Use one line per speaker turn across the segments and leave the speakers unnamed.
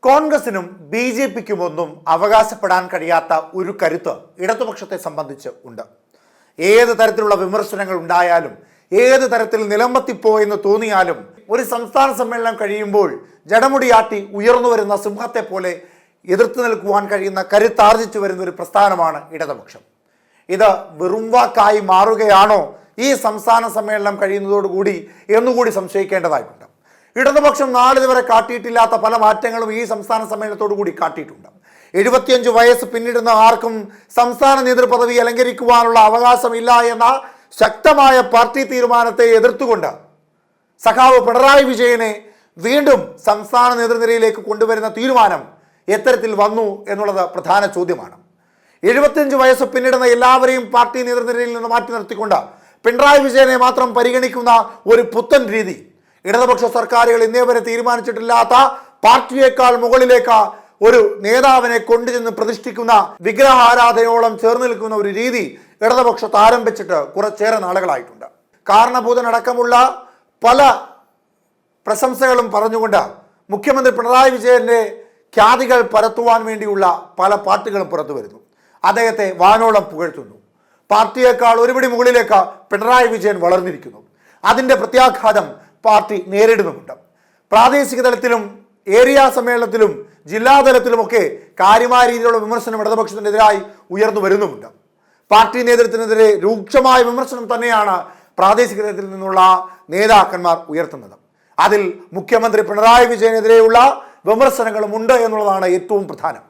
കോൺഗ്രസിനും B J പിക്കും ഒന്നും അവകാശപ്പെടാൻ കഴിയാത്ത ഒരു കരുത്ത് ഇടതുപക്ഷത്തെ സംബന്ധിച്ച് ഉണ്ട്. ഏത് തരത്തിലുള്ള വിമർശനങ്ങൾ ഉണ്ടായാലും, ഏത് തരത്തിൽ നിലമ്പത്തിപ്പോയെന്ന് തോന്നിയാലും, ഒരു സംസ്ഥാന സമ്മേളനം കഴിയുമ്പോൾ ജടമുടിയാട്ടി ഉയർന്നു വരുന്ന സിംഹത്തെ പോലെ എതിർത്ത് നിൽക്കുവാൻ കഴിയുന്ന കരുത്താർജിച്ചു വരുന്ന ഒരു പ്രസ്ഥാനമാണ് ഇടതുപക്ഷം. ഇത് വെറും വാക്കായി മാറുകയാണോ ഈ സംസ്ഥാന സമ്മേളനം കഴിയുന്നതോടുകൂടി എന്നുകൂടി സംശയിക്കേണ്ടതായിട്ടുണ്ട്. ഇടതുപക്ഷം നാളിതുവരെ കാട്ടിയിട്ടില്ലാത്ത പല മാറ്റങ്ങളും ഈ സംസ്ഥാന സമ്മേളനത്തോടു കൂടി കാട്ടിയിട്ടുണ്ട്. 75 വയസ്സ് പിന്നിടുന്ന ആർക്കും സംസ്ഥാന നേതൃപദവി അലങ്കരിക്കുവാനുള്ള അവകാശമില്ല എന്ന ശക്തമായ പാർട്ടി തീരുമാനത്തെ എതിർത്തുകൊണ്ട് സഖാവ് പിണറായി വിജയനെ വീണ്ടും സംസ്ഥാന നേതൃനിരയിലേക്ക് കൊണ്ടുവരുന്ന തീരുമാനം എത്തരത്തിൽ വന്നു എന്നുള്ളത് പ്രധാന ചോദ്യമാണ്. 75 വയസ്സ് പിന്നിടുന്ന എല്ലാവരെയും പാർട്ടി നേതൃനിരയിൽ നിന്ന് മാറ്റി നിർത്തിക്കൊണ്ട് പിണറായി വിജയനെ മാത്രം പരിഗണിക്കുന്ന ഒരു പുത്തൻ രീതി ഇടതുപക്ഷ സർക്കാരുകൾ ഇന്നേ വരെ തീരുമാനിച്ചിട്ടില്ലാത്ത, പാർട്ടിയേക്കാൾ മുകളിലേക്ക് ഒരു നേതാവിനെ കൊണ്ടുചെന്ന് പ്രതിഷ്ഠിക്കുന്ന വിഗ്രഹാരാധനയോളം ചേർന്ന് നിൽക്കുന്ന ഒരു രീതി ഇടതുപക്ഷത്ത് ആരംഭിച്ചിട്ട് കുറച്ചേറെ നാളുകളായിട്ടുണ്ട്. കാരണഭൂതനടക്കമുള്ള പല പ്രശംസകളും പറഞ്ഞുകൊണ്ട് മുഖ്യമന്ത്രി പിണറായി വിജയന്റെ ഖ്യാതികൾ പരത്തുവാൻ വേണ്ടിയുള്ള പല പാട്ടുകളും പുറത്തു വരുന്നു. അദ്ദേഹത്തെ വാനോളം പുകഴ്ത്തുന്നു. പാർട്ടിയേക്കാൾ ഒരുപടി മുകളിലേക്ക് പിണറായി വിജയൻ വളർന്നിരിക്കുന്നു. അതിൻ്റെ പ്രത്യാഘാതം പാർട്ടി നേരിടുന്നുമുണ്ട്. പ്രാദേശിക തലത്തിലും ഏരിയ സമ്മേളനത്തിലും ജില്ലാതലത്തിലുമൊക്കെ കാര്യമായ രീതിയിലുള്ള വിമർശനം ഇടതുപക്ഷത്തിനെതിരായി ഉയർന്നു വരുന്നുമുണ്ട്. പാർട്ടി നേതൃത്വത്തിനെതിരെ രൂക്ഷമായ വിമർശനം തന്നെയാണ് പ്രാദേശിക തലത്തിൽ നിന്നുള്ള നേതാക്കന്മാർ ഉയർത്തുന്നത്. അതിൽ മുഖ്യമന്ത്രി പിണറായി വിജയനെതിരെയുള്ള വിമർശനങ്ങളും ഉണ്ട് എന്നുള്ളതാണ് ഏറ്റവും പ്രധാനം.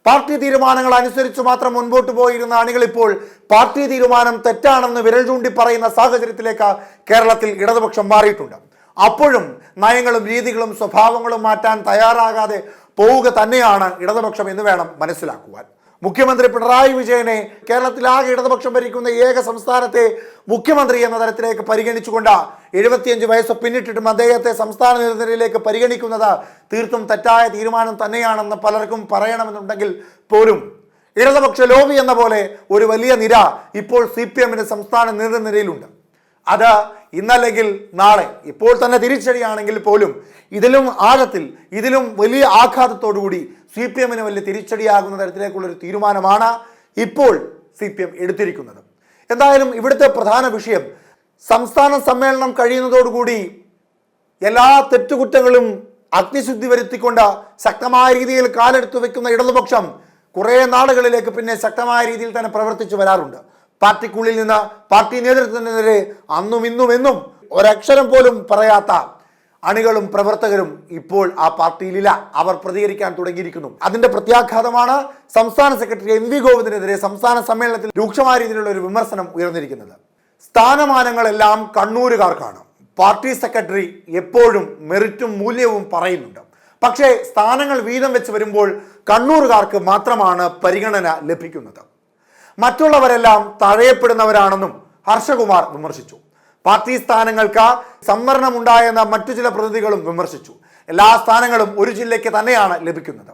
പാർട്ടി തീരുമാനങ്ങൾ അനുസരിച്ച് മാത്രം മുൻപോട്ട് പോയിരുന്ന അണികൾ ഇപ്പോൾ പാർട്ടി തീരുമാനം തെറ്റാണെന്ന് വിരൽ ചൂണ്ടി പറയുന്ന സാഹചര്യത്തിലേക്ക് കേരളത്തിൽ ഇടതുപക്ഷം മാറിയിട്ടുണ്ട്. അപ്പോഴും നയങ്ങളും രീതികളും സ്വഭാവങ്ങളും മാറ്റാൻ തയ്യാറാകാതെ പോവുക തന്നെയാണ് ഇടതുപക്ഷം എന്ന് വേണം മനസ്സിലാക്കുവാൻ. മുഖ്യമന്ത്രി പിണറായി വിജയനെ കേരളത്തിലാകെ ഇടതുപക്ഷം ഭരിക്കുന്ന ഏക സംസ്ഥാനത്തെ മുഖ്യമന്ത്രി എന്ന തരത്തിലേക്ക് പരിഗണിച്ചുകൊണ്ട് 75 വയസ്സ് പിന്നിട്ടിട്ടും അദ്ദേഹത്തെ സംസ്ഥാന നേതൃനിരയിലേക്ക് പരിഗണിക്കുന്നത് തീർത്തും തെറ്റായ തീരുമാനം തന്നെയാണെന്ന് പലർക്കും പറയണമെന്നുണ്ടെങ്കിൽ പോലും ഇടതുപക്ഷ ലോബി എന്ന പോലെ ഒരു വലിയ നിര ഇപ്പോൾ CPM-ന്റെ സംസ്ഥാന നേതൃനിരയിലുണ്ട്. അത് ഇന്നല്ലെങ്കിൽ നാളെ, ഇപ്പോൾ തന്നെ തിരിച്ചടിയാണെങ്കിൽ പോലും ഇതിലും ആഴത്തിൽ, ഇതിലും വലിയ ആഘാതത്തോടുകൂടി CPM-ന് വലിയ തിരിച്ചടിയാകുന്ന തരത്തിലേക്കുള്ളൊരു തീരുമാനമാണ് ഇപ്പോൾ CPM എടുത്തിരിക്കുന്നത്. എന്തായാലും ഇവിടുത്തെ പ്രധാന വിഷയം സംസ്ഥാന സമ്മേളനം കഴിയുന്നതോടുകൂടി എല്ലാ തെറ്റുകുറ്റങ്ങളും അഗ്നിശുദ്ധി വരുത്തിക്കൊണ്ട് ശക്തമായ രീതിയിൽ കാലെടുത്തു വെക്കുന്ന ഇടതുപക്ഷം കുറേ നാളുകളിലേക്ക് പിന്നെ ശക്തമായ രീതിയിൽ തന്നെ പ്രവർത്തിച്ചു വരാറുണ്ട്. പാർട്ടിക്കുള്ളിൽ നിന്ന് പാർട്ടി നേതൃത്വത്തിനെതിരെ അന്നും ഇന്നും എന്നും ഒരക്ഷരം പോലും പറയാത്ത അണികളും പ്രവർത്തകരും ഇപ്പോൾ ആ പാർട്ടിയിലില്ല. അവർ പ്രതികരിക്കാൻ തുടങ്ങിയിരിക്കുന്നു. അതിന്റെ പ്രത്യാഘാതമാണ് സംസ്ഥാന സെക്രട്ടറി MV ഗോവിന്ദനെതിരെ സംസ്ഥാന സമ്മേളനത്തിൽ രൂക്ഷമായ രീതിയിലുള്ള ഒരു വിമർശനം ഉയർന്നിരിക്കുന്നത്. സ്ഥാനമാനങ്ങളെല്ലാം കണ്ണൂരുകാർക്കാണ്. പാർട്ടി സെക്രട്ടറി എപ്പോഴും മെറിറ്റും മൂല്യവും പറയുന്നുണ്ട്. പക്ഷേ സ്ഥാനങ്ങൾ വീതം വെച്ച് വരുമ്പോൾ കണ്ണൂരുകാർക്ക് മാത്രമാണ് പരിഗണന ലഭിക്കുന്നത്. മറ്റുള്ളവരെല്ലാം തഴയപ്പെടുന്നവരാണെന്നും ഹർഷകുമാർ വിമർശിച്ചു. പാർട്ടി സ്ഥാനങ്ങൾക്ക് സംവരണം ഉണ്ടായെന്ന മറ്റു ചില പ്രതിനിധികളും വിമർശിച്ചു. എല്ലാ സ്ഥാനങ്ങളും ഒരു ജില്ലയ്ക്ക് തന്നെയാണ് ലഭിക്കുന്നത്.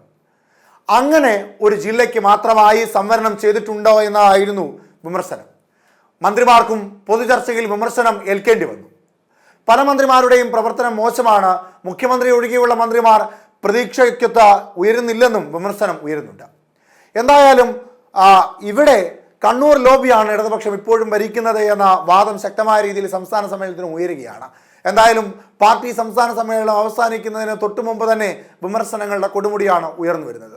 അങ്ങനെ ഒരു ജില്ലയ്ക്ക് മാത്രമായി സംവരണം ചെയ്തിട്ടുണ്ടോ എന്നതായിരുന്നു വിമർശനം. മന്ത്രിമാർക്കും പൊതുചർച്ചയിൽ വിമർശനം ഏൽക്കേണ്ടി വന്നു. പല മന്ത്രിമാരുടെയും പ്രവർത്തനം മോശമാണ്, മുഖ്യമന്ത്രി ഒഴികെയുള്ള മന്ത്രിമാർ പ്രതീക്ഷയ്ക്കൊത്ത് ഉയരുന്നില്ലെന്നും വിമർശനം ഉയരുന്നുണ്ട്. എന്തായാലും ഇവിടെ കണ്ണൂർ ലോബിയാണ് ഇടതുപക്ഷം ഇപ്പോഴും ഭരിക്കുന്നത് എന്ന വാദം ശക്തമായ രീതിയിൽ സംസ്ഥാന സമ്മേളനത്തിന് ഉയരുകയാണ്. എന്തായാലും പാർട്ടി സംസ്ഥാന സമ്മേളനം അവസാനിക്കുന്നതിന് തൊട്ടു മുമ്പ് തന്നെ വിമർശനങ്ങളുടെ കൊടുമുടിയാണ് ഉയർന്നു വരുന്നത്.